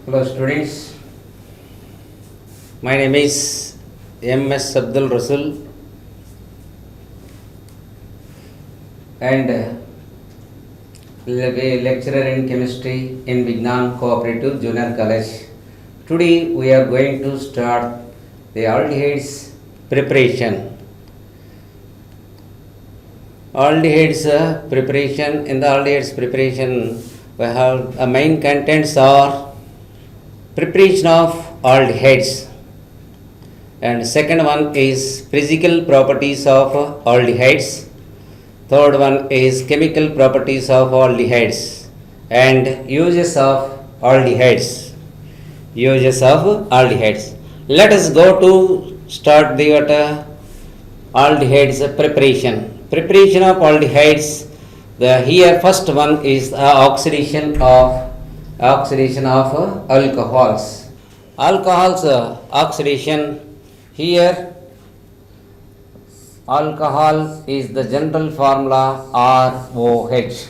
Hello students, my name is M.S. Abdul Rasul and lecturer in chemistry in Vignan Cooperative Junior College. Today we are going to start the aldehydes preparation. Aldehydes preparation. In the aldehydes preparation we have main contents are preparation of aldehydes, and second one is physical properties of aldehydes, third one is chemical properties of aldehydes and uses of aldehydes. Let us go to start the aldehydes preparation of aldehydes. Here first one is the oxidation of alcohols. Oxidation. Here alcohol is the general formula ROH.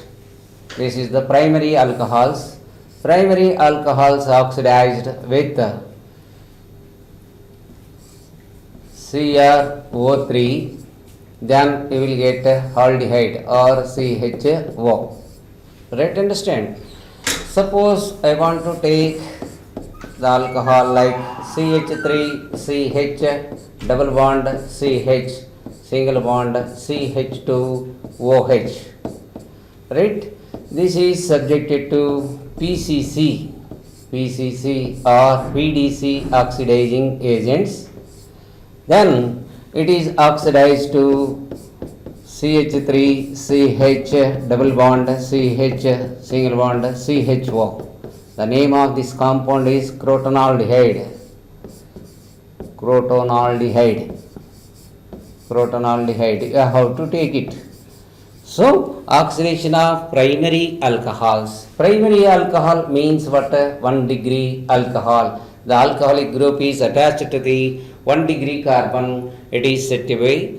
This is the primary alcohols. Primary alcohols oxidized with CrO3, then you will get aldehyde or CHO. Right, understand? Suppose I want to take the alcohol like CH3CH double bond CH single bond CH2OH. Right? This is subjected to PCC or PDC oxidizing agents. Then it is oxidized to CH3CH double bond CH single bond CHO. The name of this compound is crotonaldehyde. You have to take it. So, oxidation of primary alcohols. Primary alcohol means what? 1 degree alcohol. The alcoholic group is attached to the 1 degree carbon. It is said to be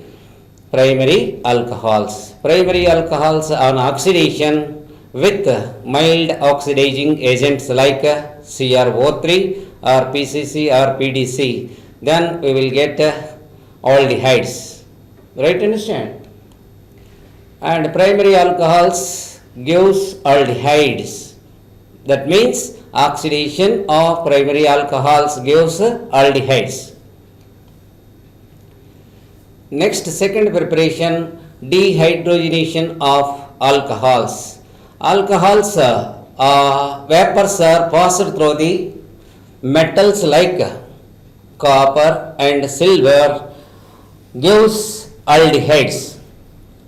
primary alcohols. Primary alcohols on oxidation with mild oxidizing agents like CrO3 or PCC or PDC, then we will get aldehydes. Right, understand? And primary alcohols gives aldehydes. That means oxidation of primary alcohols gives aldehydes. Next, second preparation, dehydrogenation of alcohols. Alcohols vapors are passed through the metals like copper and silver gives aldehydes.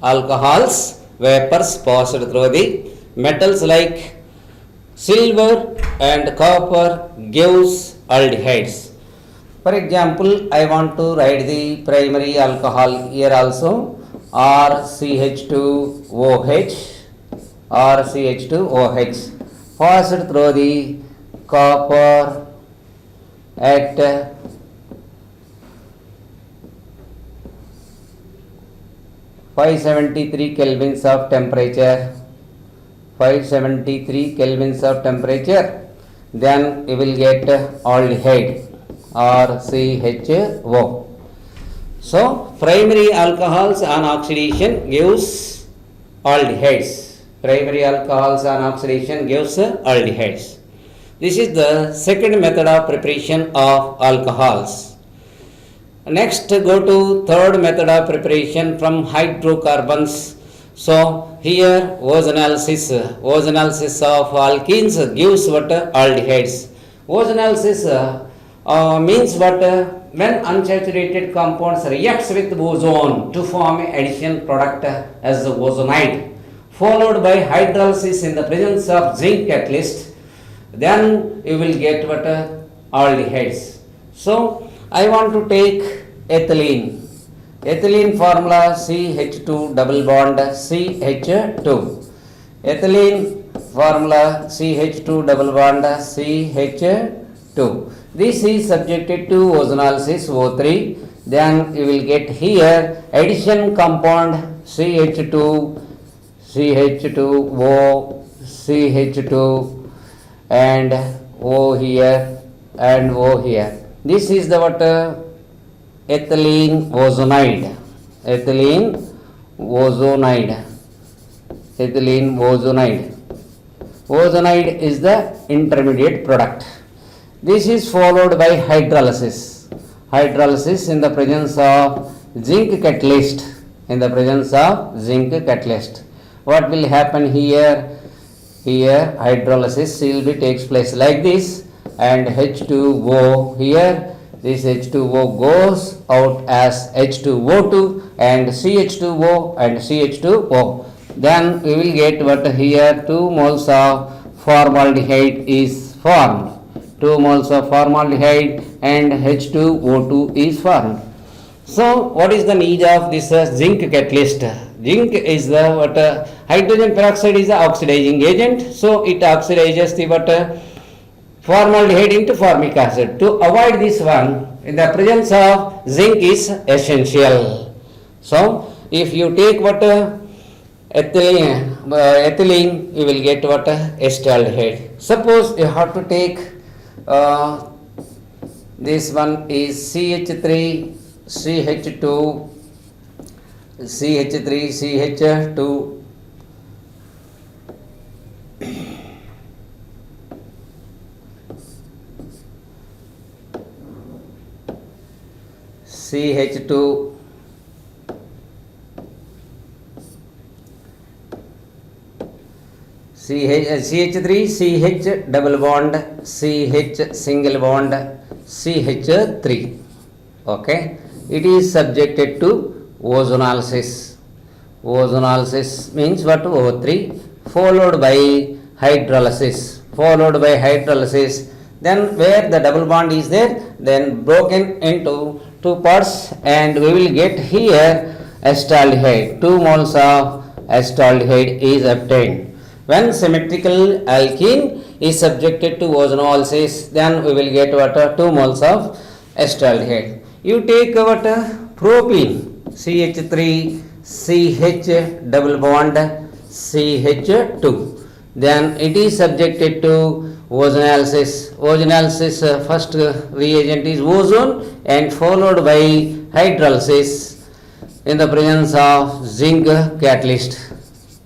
Alcohols vapors passed through the metals like silver and copper gives aldehydes. For example, I want to write the primary alcohol here also, RCH2OH passed through the copper at 573 kelvins of temperature. Then you will get aldehyde or CHO. So, primary alcohols on oxidation gives aldehydes. This is the second method of preparation of alcohols. Next, go to third method of preparation from hydrocarbons. So, here ozanalysis of alkenes gives what? Aldehydes. Ozanalysis means what? When unsaturated compounds reacts with ozone to form addition product as ozonide, followed by hydrolysis in the presence of zinc catalyst, then you will get what? Aldehydes. So, I want to take ethylene. Ethylene formula CH2 double bond CH2. Ethylene formula CH2 double bond CH2. This is subjected to ozonylysis O3. Then you will get here addition compound CH2 CH2O CH2 and O here and O here. This is the what? Ethylene ozonide. Ethylene ozonide. Ethylene ozonide. Ozonide is the intermediate product. This is followed by hydrolysis. Hydrolysis in the presence of zinc catalyst. In the presence of zinc catalyst. What will happen here? Here hydrolysis will be takes place like this, and H2O here, this H2O goes out as H2O2 and CH2O and CH2O. Then we will get what here 2 moles of formaldehyde is formed. 2 moles of formaldehyde and H2O2 is formed. So what is the need of this zinc catalyst? Zinc is the what hydrogen peroxide is the oxidizing agent, so it oxidizes the what formaldehyde into formic acid. To avoid this one, in the presence of zinc is essential. So if you take what ethylene, you will get what acetaldehyde. Suppose you have to take this one is CH3 CH2 CH3 CH2 CH2 CH3 CH double bond CH single bond CH3. Okay, it is subjected to ozonolysis. Ozonolysis means what? O3 followed by hydrolysis. Followed by hydrolysis. Then where the double bond is there, then broken into two parts, and we will get here acetaldehyde. 2 moles of acetaldehyde is obtained. When symmetrical alkene is subjected to ozonolysis, then we will get what? 2 moles of acetaldehyde. You take what? Propene, CH3 CH double bond CH2. Then it is subjected to ozonolysis. Ozonolysis first reagent is ozone and followed by hydrolysis in the presence of zinc catalyst.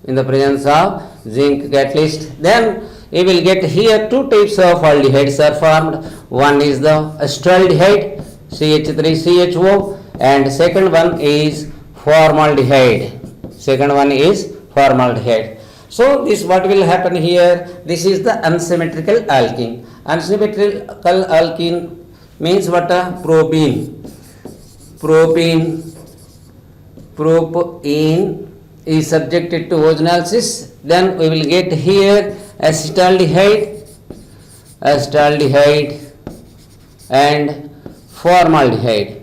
In the presence of zinc catalyst, then you will get here 2 types of aldehydes are formed. One is the acetaldehyde CH3CHO, and second one is formaldehyde. Second one is formaldehyde. So this what will happen here? This is the unsymmetrical alkene. Unsymmetrical alkene means what? Propene. Propene is subjected to ozonolysis. Then we will get here acetaldehyde and formaldehyde.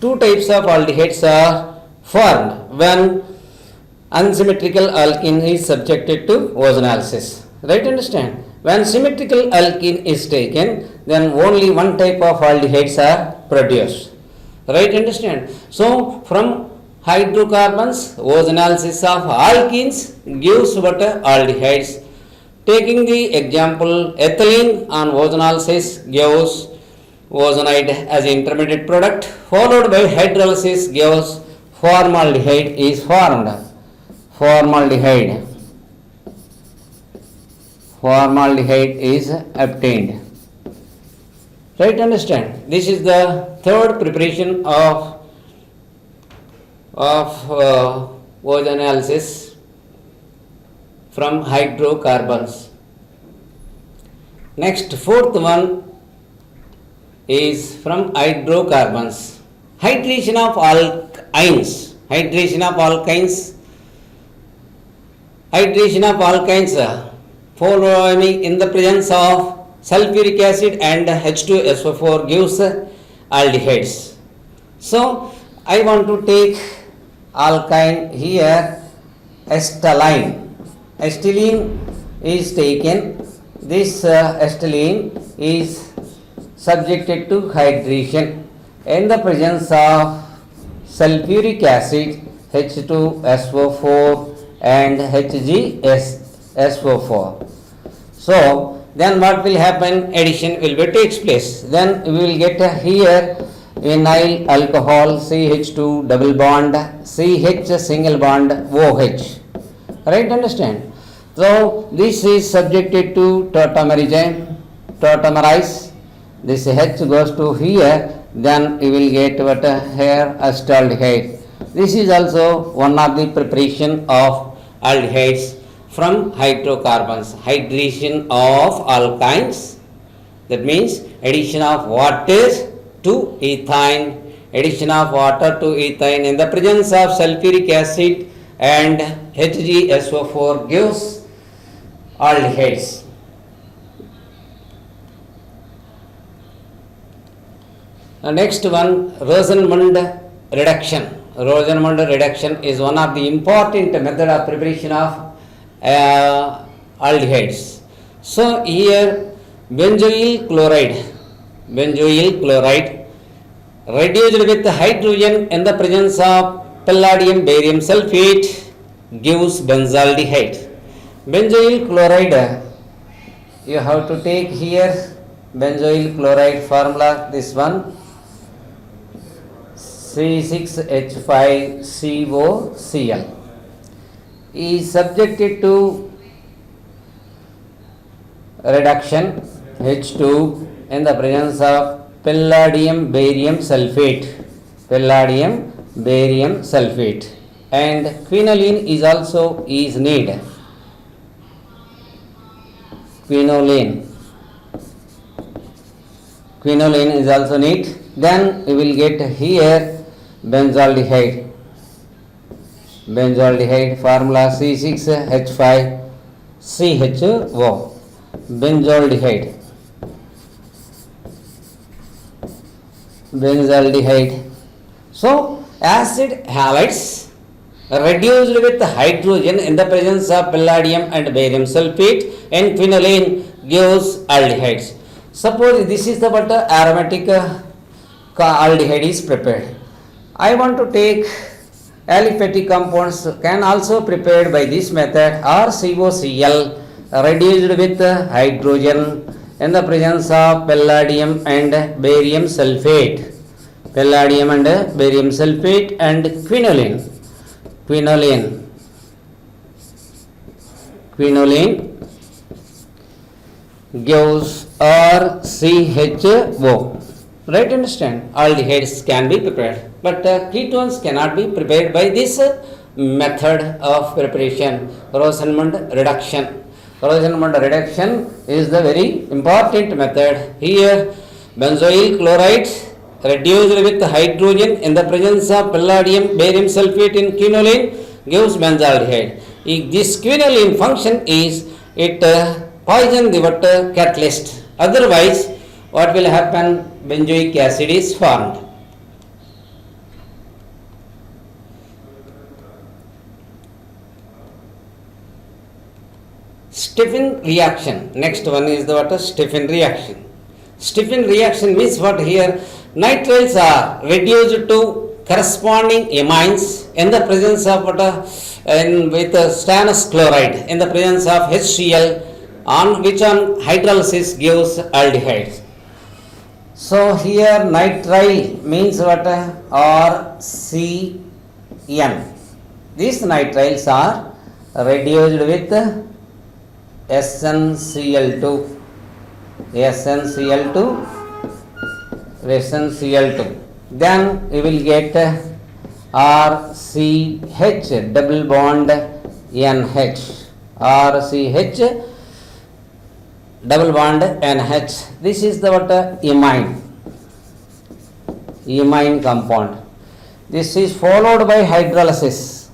Two types of aldehydes are formed when unsymmetrical alkene is subjected to ozonolysis. Right, understand? When symmetrical alkene is taken, then only one type of aldehydes are produced. Right, understand? So from hydrocarbons, ozonolysis of alkenes gives what? Aldehydes. Taking the example, ethylene on ozonolysis gives ozonide as intermediate product, followed by hydrolysis gives formaldehyde is formed. Formaldehyde is obtained. Right, understand? This is the third preparation of ozonolysis from hydrocarbons. Next, fourth one is from hydrocarbons. Hydration of alkynes. Hydration of alkynes following in the presence of sulfuric acid and H2SO4 gives aldehydes. So I want to take alkyne here, acetylene. Acetylene is taken. This acetylene is subjected to hydration in the presence of sulfuric acid H2SO4 and HgSO4. So then what will happen? Addition will be takes place. Then we will get here vinyl alcohol CH2 double bond CH single bond OH. Right? Understand? So this is subjected to tautomerize. This H goes to here. Then you will get what here acetaldehyde. This is also one of the preparation of aldehydes from hydrocarbons. Hydration of alkynes. That means addition of water to ethane. Addition of water to ethane in the presence of sulfuric acid and HgSO4 gives aldehydes. The next one, Rosenmund reduction. Rosenmund reduction is one of the important method of preparation of aldehydes. So here benzoyl chloride reduced with hydrogen in the presence of palladium barium sulfate gives benzaldehyde. Benzoyl chloride, you have to take here benzoyl chloride formula, this one C6H5COCl is subjected to reduction H2 in the presence of palladium barium sulfate and quinoline is also is need. Quinoline is also need. Then we will get here benzaldehyde formula C6H5CHO benzaldehyde. So acid halides reduced with hydrogen in the presence of palladium and barium sulfate and quinoline gives aldehydes. Suppose this is the what aromatic aldehyde is prepared. I want to take aliphatic compounds can also prepared by this method or COCl reduced with hydrogen in the presence of palladium and barium sulfate and quinoline gives RCHO. Right? Understand? Aldehydes can be prepared, but ketones cannot be prepared by this method of preparation. Rosenmund reduction is the very important method. Here benzoyl chloride reduced with hydrogen in the presence of palladium barium sulfate in quinoline gives benzaldehyde. This quinoline function is it poison the water catalyst. Otherwise, what will happen? Benzoic acid is formed. Stephen reaction. Next one is the what? Stephen reaction. Stephen reaction means what here? Nitriles are reduced to corresponding amines in the presence of what? With stannous chloride in the presence of HCl, on which on hydrolysis gives aldehydes. So here nitrile means what? RCN. These nitriles are reduced with SnCl2. Then we will get RCH double bond NH. RCH double bond NH. This is the what? Imine compound. This is followed by hydrolysis.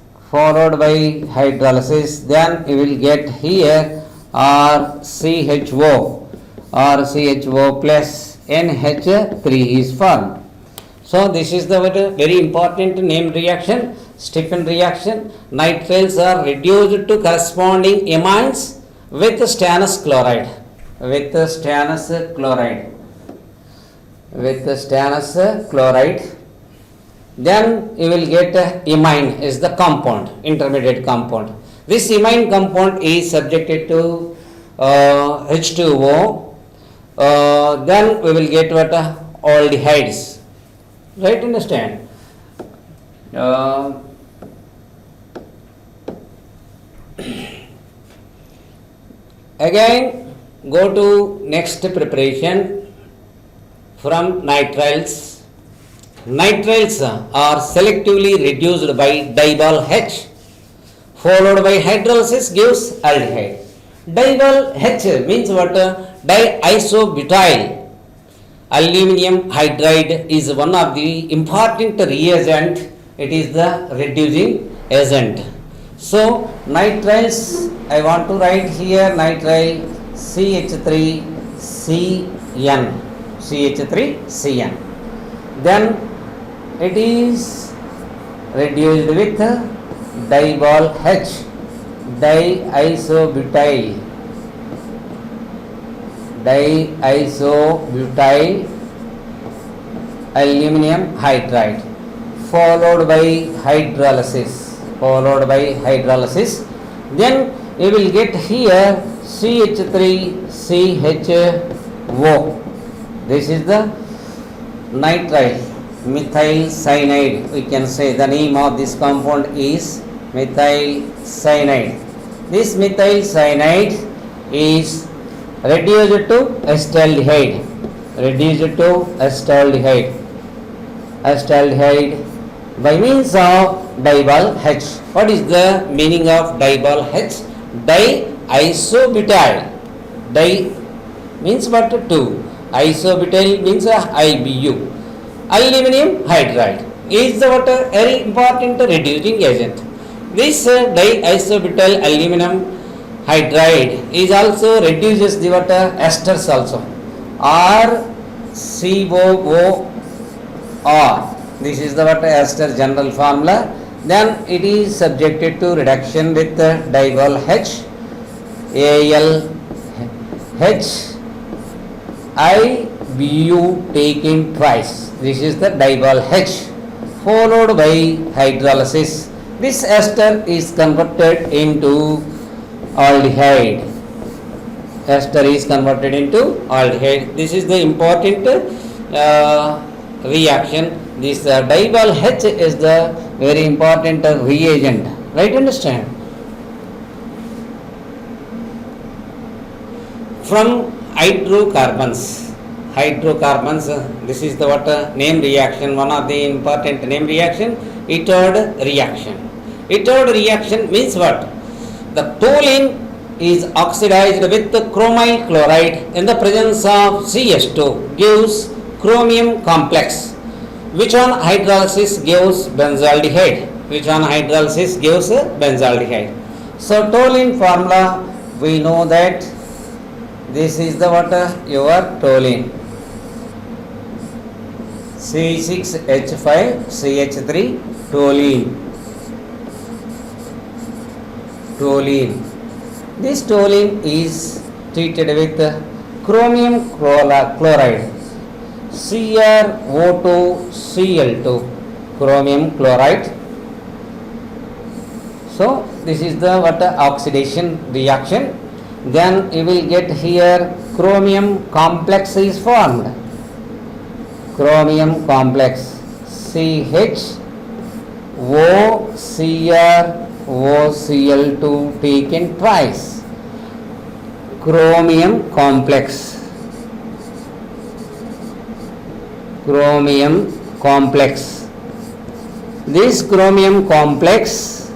Then you will get here RCHO plus NH3 is formed. So this is the very important named reaction, Stephen reaction. Nitriles are reduced to corresponding amines with stannous chloride. Then you will get imine is the compound, intermediate compound. This imine compound is subjected to H2O. Then we will get what aldehydes. Right? Understand? Again, go to next preparation from nitriles. Nitriles are selectively reduced by diol H, followed by hydrolysis gives aldehyde. Diol H means what? Diisobutyl aluminum hydride is one of the important reagent. It is the reducing agent. So nitriles, I want to write here nitrile CH3CN, CH3CN. Then it is reduced with diol H, diisobutyl aluminum hydride, followed by hydrolysis. Then you will get here CH3CHO. This is the nitrile methyl cyanide. We can say the name of this compound is methyl cyanide. This methyl cyanide is reduced to acetaldehyde. Acetaldehyde by means of diol H. What is the meaning of diol H? Diisobutyl. Di means what? Two. Isobutyl means IBU. Aluminum hydride is the what? Very important reducing agent. This diisobutyl aluminum hydride is also reduces the what? Esters also. RCOOR. This is the what? Ester general formula. Then it is subjected to reduction with diol H, ALH, IBU taken twice. This is the diol H, followed by hydrolysis. This ester is converted into aldehyde. This is the important reaction. This diol H is the very important reagent. Right? Understand? From hydrocarbons, this is the what name reaction, one of the important name reaction, Itoad reaction. Itoad reaction means what? The toluene is oxidized with chromyl chloride in the presence of CH2 gives chromium complex, which on hydrolysis gives benzaldehyde. So toluene formula, we know that this is the what? Your toluene. C6H5CH3 toluene. This toluene is treated with chromium chloride, CrO2Cl2, chromium chloride. So this is the what? Oxidation reaction. Then you will get here chromium complex is formed. Chromium complex CHOCrOCl2 taken twice. Chromium complex. This chromium complex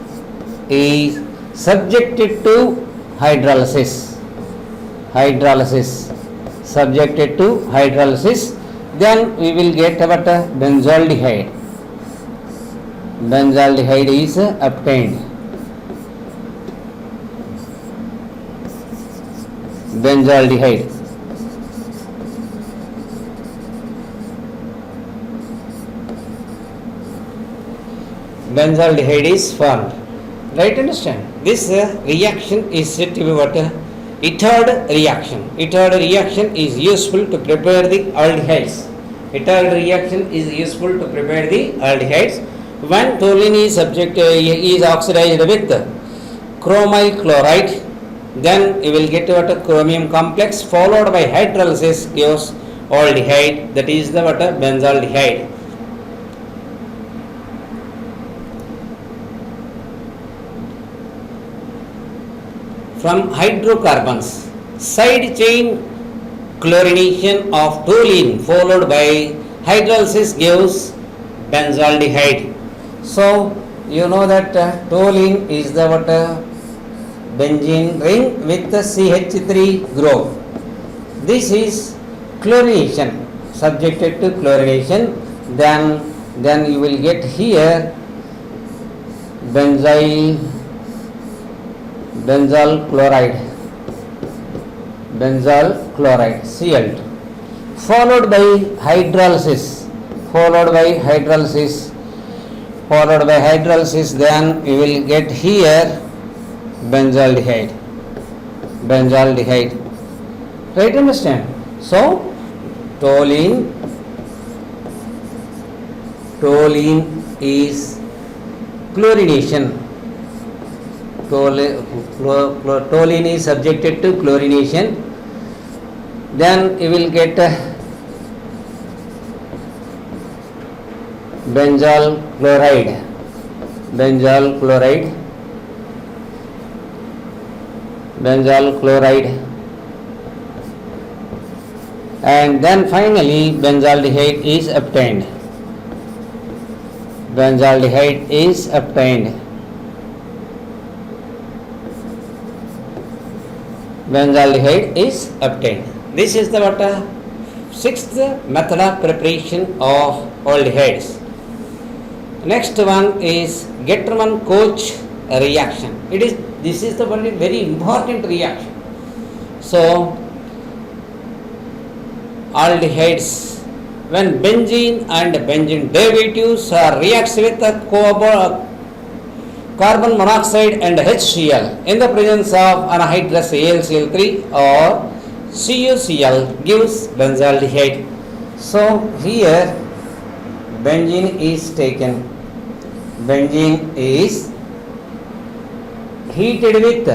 is subjected to hydrolysis. Then we will get what? Benzaldehyde. Benzaldehyde is obtained. Benzaldehyde is formed. Right? Understand? This reaction is said to be what? Itoad reaction. Itoad reaction is useful to prepare the aldehydes. Hetald reaction is useful to prepare the aldehydes. When toluene is is oxidized with chromyl chloride, then you will get what a chromium complex followed by hydrolysis gives aldehyde, that is the what a benzaldehyde. From hydrocarbons, side chain chlorination of toluene followed by hydrolysis gives benzaldehyde. So you know that toluene is the what benzene ring with the CH3 group. This is chlorination, subjected to chlorination. Then you will get here benzyl chloride Cl2, followed by hydrolysis, then you will get here benzaldehyde, right? Understand? So toluene is chlorination. Toluene is subjected to chlorination. Then you will get benzyl chloride, and then finally benzaldehyde is obtained. This is the what sixth method of preparation of aldehydes. Next one is Getterman-Koch reaction. This is the one very important reaction. So aldehydes, when benzene and benzene derivatives reacts with the carbon monoxide and HCl in the presence of anhydrous AlCl3 or CuCl gives benzaldehyde. So here benzene is taken. Benzene is heated with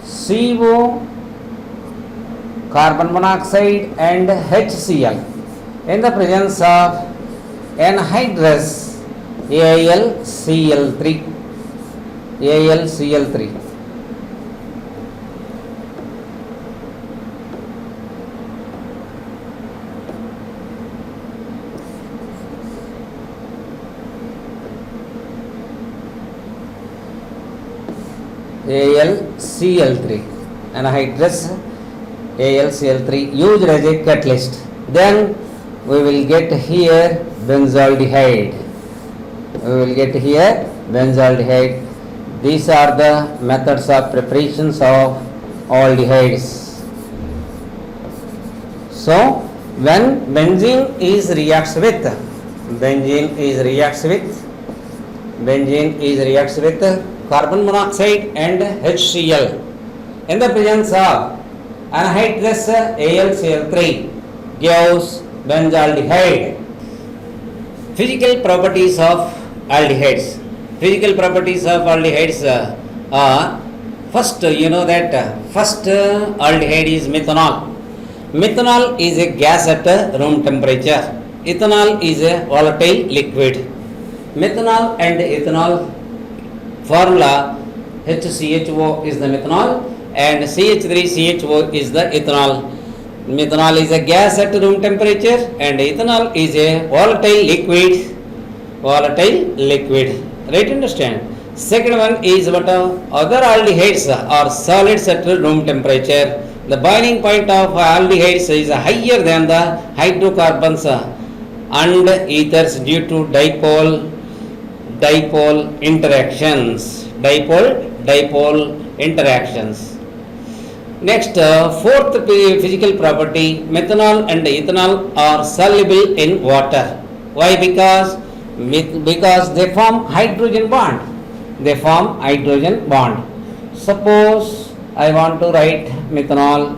CO, carbon monoxide and HCl in the presence of anhydrous AlCl3. Anhydrous AlCl3 used as a catalyst. Then we will get here benzaldehyde. These are the methods of preparations of aldehydes. So when benzene reacts with carbon monoxide and HCl in the presence of anhydrous AlCl3 gives benzaldehyde. Physical properties of aldehydes. Are first, you know that first aldehyde is methanol. Methanol is a gas at room temperature. Ethanol is a volatile liquid. Methanol and ethanol formula, HCHO is the methanol and CH3CHO is the ethanol. Methanol is a gas at room temperature and ethanol is a volatile liquid. Right? Understand? Second one is what other aldehydes are solids at room temperature. The boiling point of aldehydes is higher than the hydrocarbons and ethers due to dipole interactions. Next, fourth physical property, methanol and ethanol are soluble in water. Why? Because they form hydrogen bond. Suppose I want to write methanol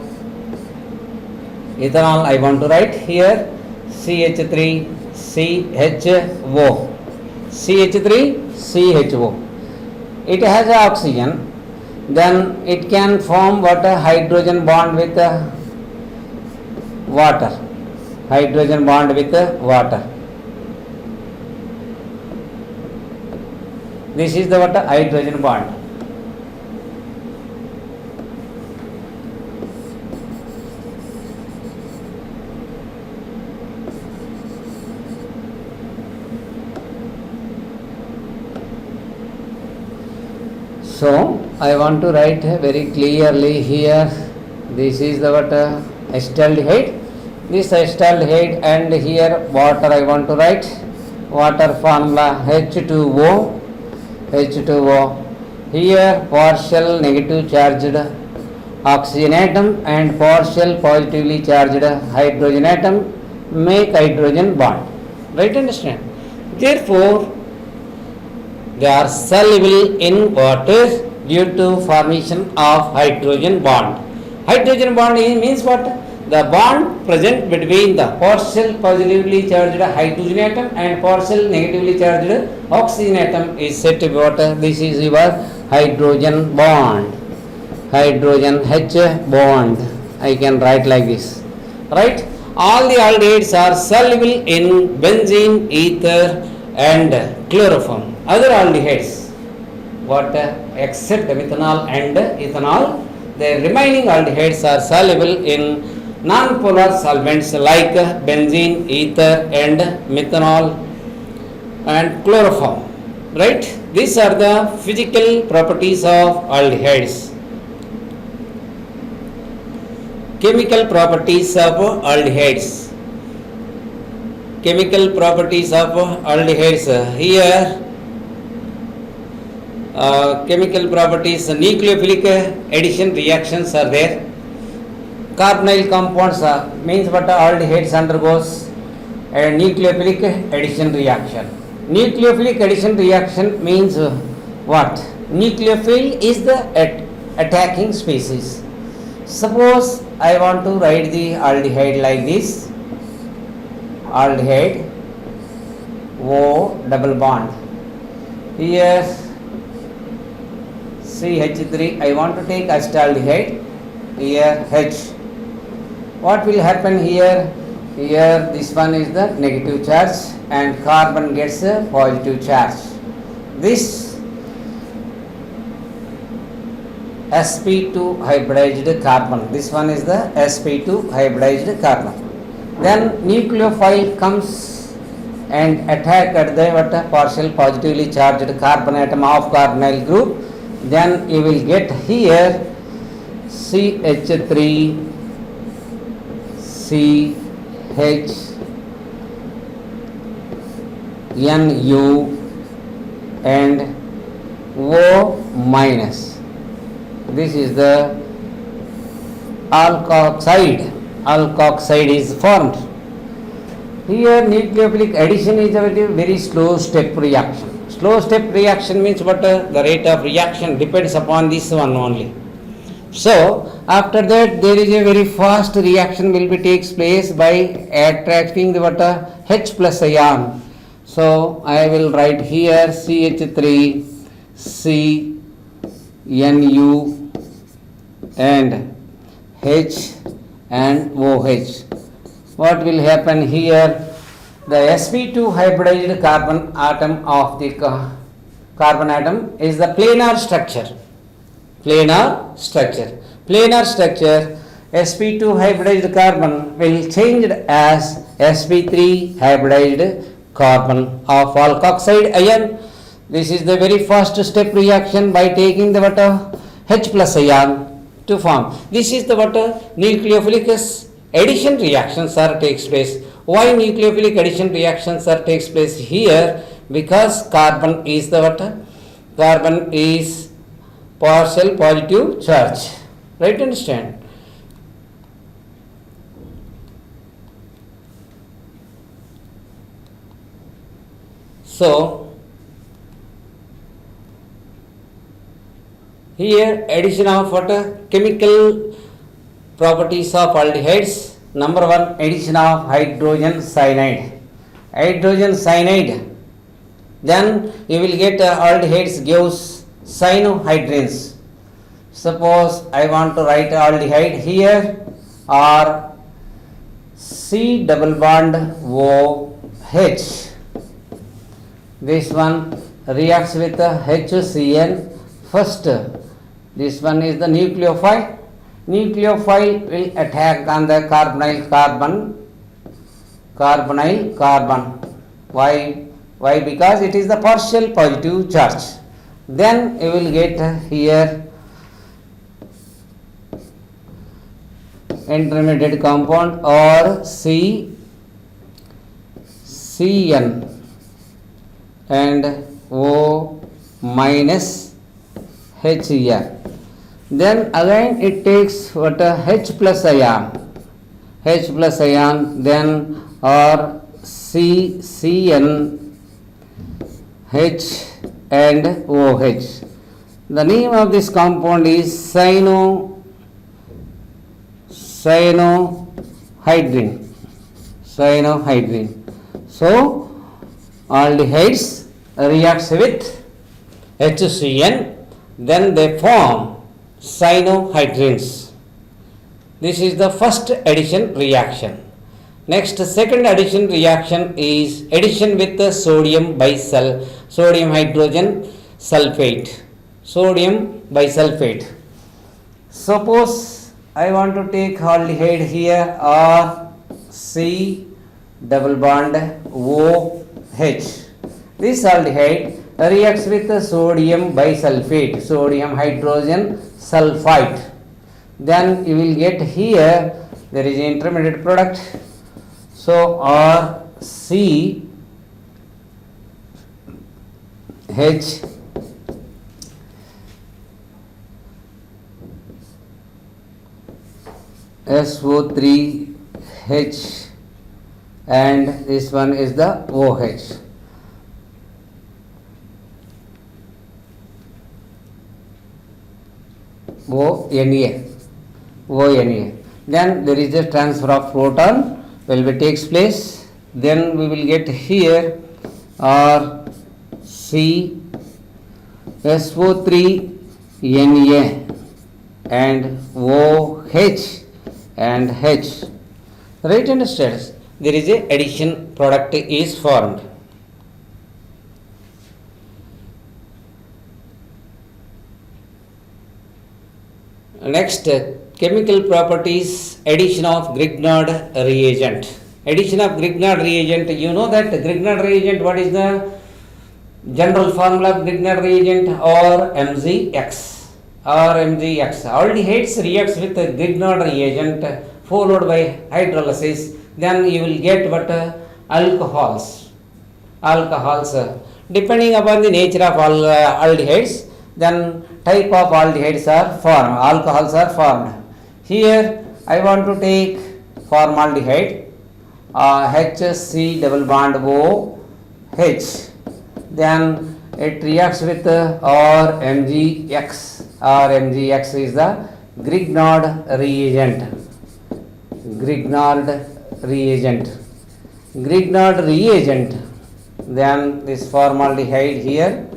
ethanol I want to write here CH3CHO. CH3CHO. It has oxygen, then it can form what a hydrogen bond with water. Hydrogen bond with water. This is the what a hydrogen bond. So I want to write very clearly here. This is the what acetaldehyde. This acetaldehyde, and here water I want to write. Water formula H2O. H2O. Here partial negative charged oxygen atom and partial positively charged hydrogen atom make hydrogen bond. Right, understand? Therefore, they are soluble in water due to formation of hydrogen bond. Hydrogen bond means what? The bond present between the partial positively charged hydrogen atom and partial negatively charged oxygen atom is said to be what? This is your hydrogen bond. Hydrogen H bond. I can write like this. Right? All the aldehydes are soluble in benzene, ether and chloroform. Other aldehydes, what except methanol and ethanol, the remaining aldehydes are soluble in non-polar solvents like benzene, ether and methanol and chloroform. Right? These are the physical properties of aldehydes. Chemical properties of aldehydes. Chemical properties of aldehydes. Here chemical properties, nucleophilic addition reactions are there. Carbonyl compounds means what aldehydes undergoes a nucleophilic addition reaction. Nucleophilic addition reaction means what? Nucleophile is the attacking species. Suppose I want to write the aldehyde like this. Aldehyde O double bond. Here CH3, I want to take acetaldehyde. Here H. What will happen here? Here this one is the negative charge and carbon gets a positive charge. This sp2 hybridized carbon. This one is the sp2 hybridized carbon. Then nucleophile comes and attack at the what partial positively charged carbon atom of carbonyl group. Then you will get here CH3 CH NU and O minus. This is the alkoxide. Alkoxide is formed. Here nucleophilic addition is a very slow step reaction. Slow step reaction means what? The rate of reaction depends upon this one only. So after that there is a very fast reaction will be takes place by attracting the what? H plus ion. So I will write here CH3 CNU and H and OH. What will happen here? The sp2 hybridized carbon atom of the carbon atom is the planar structure. Planar structure. Planar structure, sp2 hybridized carbon will change as sp3 hybridized carbon of alkoxide ion. This is the very first step reaction by taking the water H plus ion to form. This is the water nucleophilic addition reactions are takes place. Why nucleophilic addition reactions are takes place here? Because carbon is the what? Carbon is partial positive charge. Right, understand? So here addition of what? Chemical properties of aldehydes. number 1 addition of hydrogen cyanide. Hydrogen cyanide, then you will get aldehydes gives cyanohydrins. Suppose I want to write aldehyde here, or C double bond OH. This one reacts with HCN first. This one is the nucleophile. Nucleophile will attack on the carbonyl carbon. Why? Because it is the partial positive charge. Then you will get here intermediate compound, or CN and O minus H here. Then again it takes what H plus ion, then or CN H and OH. The name of this compound is cyanohydrin. So aldehydes reacts with HCN, then they form cyanohydrins. This is the first addition reaction. Next, second addition reaction is addition with the sodium hydrogen sulfate. Suppose I want to take aldehyde here, or C double bond OH. This aldehyde reacts with the sodium hydrogen sulfite. Then you will get here there is intermediate product. So or C H SO3H, and this one is the OH. ONA. Then there is a transfer of proton will be takes place. Then we will get here or C SO3Na and OH and H. Right hand status, there is a addition product is formed. Next, chemical properties, addition of Grignard reagent. Addition of Grignard reagent, you know that Grignard reagent, what is the general formula of Grignard reagent? Or MgX. Aldehydes reacts with the Grignard reagent followed by hydrolysis. Then you will get what? Alcohols. Depending upon the nature of aldehydes, then type of aldehydes are formed, alcohols are formed. Here I want to take formaldehyde, HC double bond OH. Then it reacts with MgX. MgX is the Grignard reagent. Then this formaldehyde here.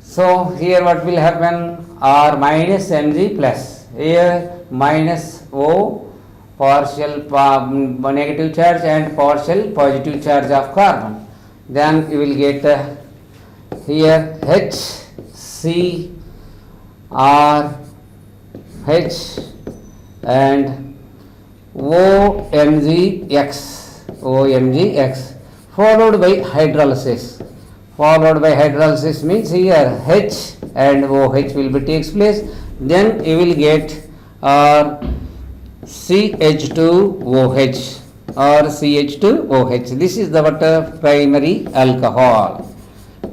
So here what will happen? R minus Mg plus. Here minus O, partial negative charge and partial positive charge of carbon. Then you will get here HCrH and OMgX followed by hydrolysis. Means here H and OH will be takes place. Then you will get CH2OH. This is the primary alcohol.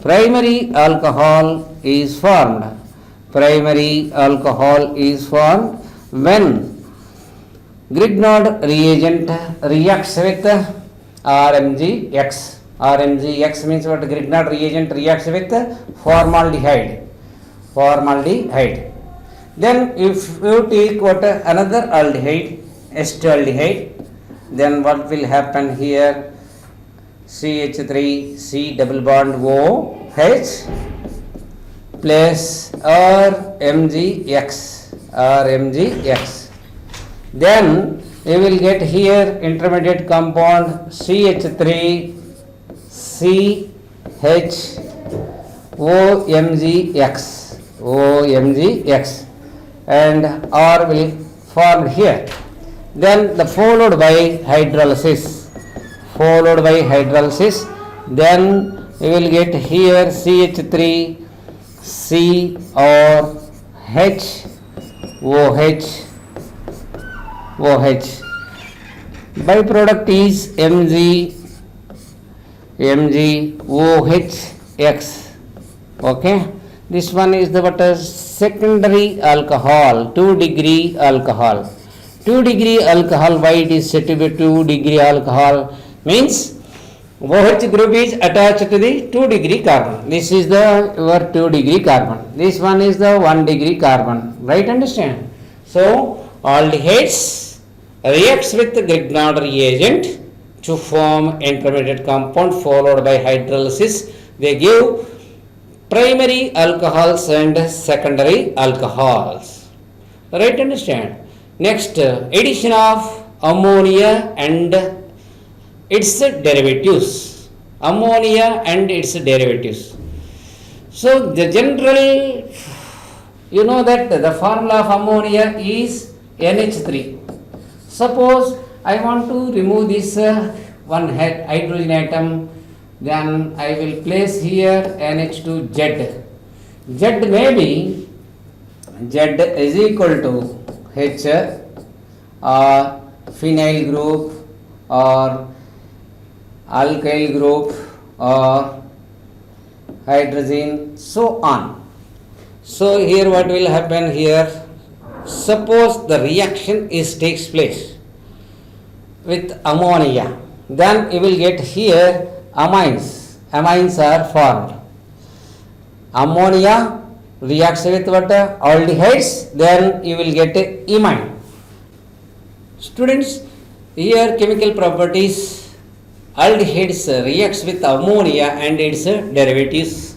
Primary alcohol is formed when Grignard reagent reacts with RMgX. RMgX means what? Grignard reagent reacts with formaldehyde. Then if you take what another aldehyde, acetaldehyde, then what will happen here? CH3 C double bond OH plus RMgX. Then you will get here intermediate compound CH3 CH OMgX and R will form here. Then the followed by hydrolysis. Then you will get here CH3 C or H OH. Byproduct is MgOHX. Okay, this one is the what is secondary alcohol, 2-degree alcohol. 2-degree alcohol, why it is said to be 2-degree alcohol? Means OH group is attached to the 2-degree carbon. This is the your 2-degree carbon. This one is the 1-degree carbon. Right, understand? So aldehydes reacts with the Grignard reagent to form intermediate compound followed by hydrolysis. They give primary alcohols and secondary alcohols. Right, understand? Next, addition of ammonia and its derivatives. So the general, you know that the formula of ammonia is NH3. Suppose I want to remove this one hydrogen atom, then I will place here NH2Z. Z may be Z is equal to H or phenyl group or alkyl group or hydrogen, so on. So here what will happen here? Suppose the reaction takes place with ammonia, then you will get here amines. Amines are formed. Ammonia reacts with what? Aldehydes, then you will get imine. Students, here chemical properties, aldehydes reacts with ammonia and its derivatives.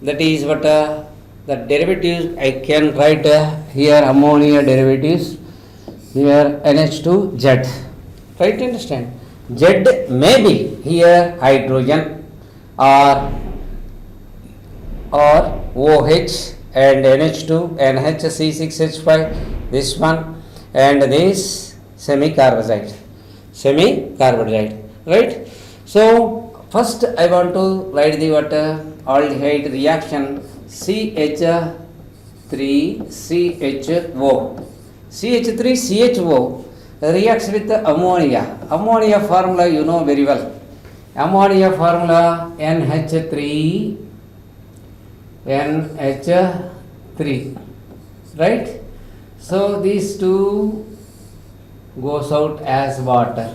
That is what the derivatives I can write here ammonia derivatives, here NH2Z. Right, understand? Z may be here hydrogen or OH and NH2 NHC6H5, this one, and this semi-carbazide, right? So first I want to write the what aldehyde reaction CH3CHO reacts with ammonia. Ammonia formula you know very well. Ammonia formula NH3, right? So these two goes out as water.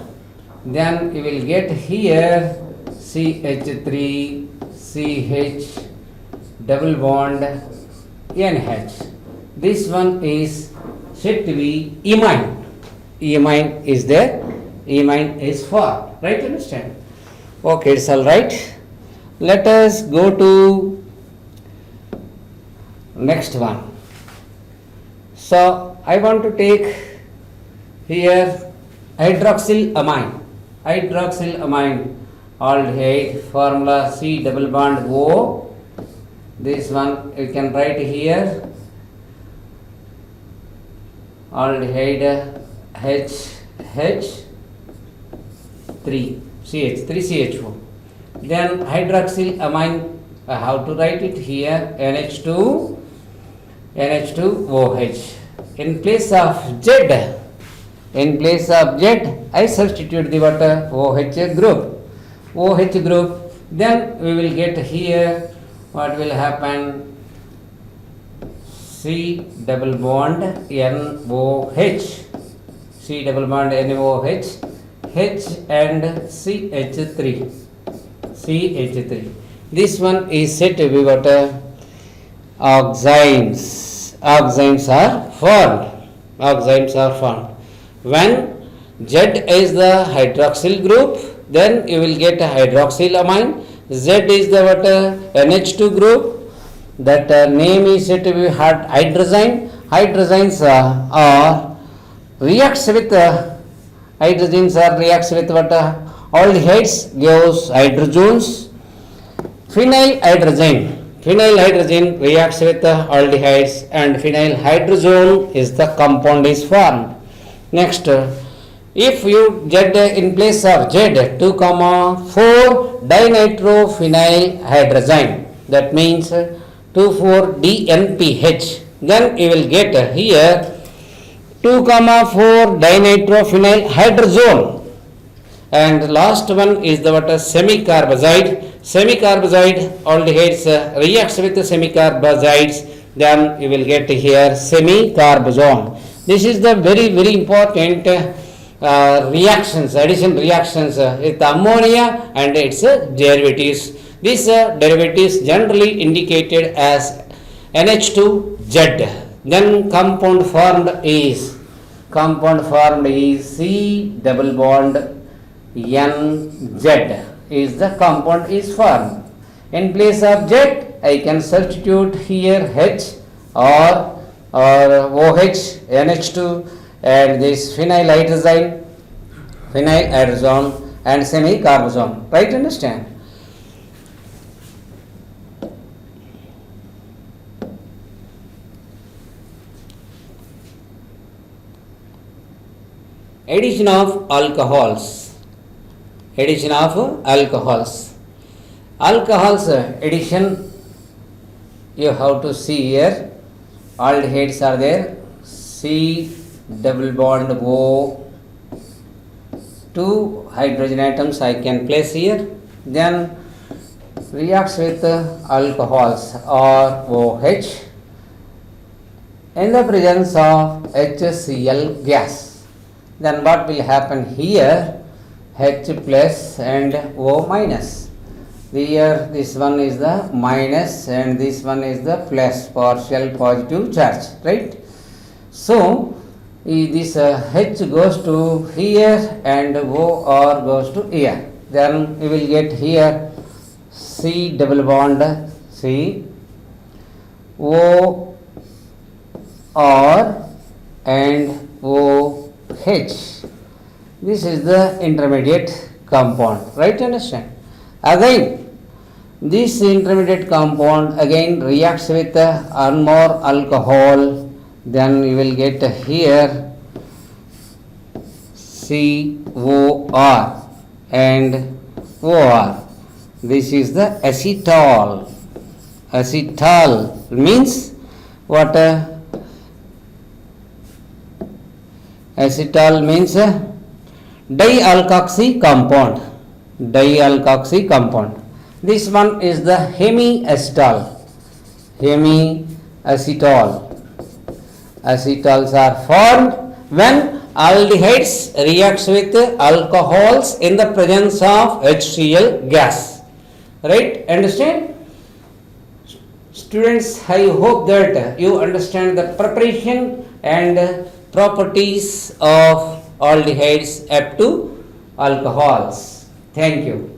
Then you will get here CH3 CH double bond NH. This one is said to be imine. Imine is there. Imine is formed. Right, understand? Okay, it's all right. Let us go to next one. So I want to take here hydroxylamine aldehyde formula C double bond O. This one you can write here aldehyde CH3CHO. Then hydroxylamine, how to write it here? NH2OH. In place of Z, I substitute the what? OH group. Then we will get here what will happen? C double bond NOH. H and CH3. This one is said to be what? oximes. Oximes are formed. Oximes are formed. When Z is the hydroxyl group, then you will get a hydroxylamine. Z is the what, NH2 group. That name is said to be hydrazine. Hydrazines are reacts with hydrazines are reacts with what, aldehydes gives hydrogens. Phenylhydrazine reacts with aldehydes and phenyl hydrazone is the compound is formed. Next, if you Z in place of Z 2 comma 4 dinitrophenylhydrazine, that means 2,4-DNPH, then you will get here 2 comma 4 dinitrophenylhydrazone. And last one is the what, semicarbazide. Semicarbazide aldehydes reacts with the semicarbazides, then you will get here semicarbazone. This is the very very important reactions, addition reactions with ammonia and its derivatives. These derivatives generally indicated as NH2Z. Then compound formed is C double bond NZ is the compound is formed. In place of Z, I can substitute here H or OH, NH2 and this phenylhydrazine and semicarbazone. Right, understand? Addition of alcohols. Alcohols addition, you have to see here. Aldehydes are there. C double bond O, 2 hydrogen atoms I can place here. Then reacts with alcohols or OH in the presence of HCl gas. Then what will happen here? H plus and O minus. Here this one is the minus and this one is the plus, partial positive charge, right? So this H goes to here and OR goes to here. Then we will get here C double bond C O R and OH. This is the intermediate compound, right? Understand? Again, this intermediate compound again reacts with one more alcohol, then you will get here COR and OR. This is the acetal. Acetal means what? Acetal means dialkoxy compound. Dialkoxy compound. This one is the hemiacetal. Hemiacetal. Acetals are formed when aldehydes reacts with alcohols in the presence of HCl gas. Right? Understand? Students, I hope that you understand the preparation and properties of aldehydes up to alcohols. Thank you.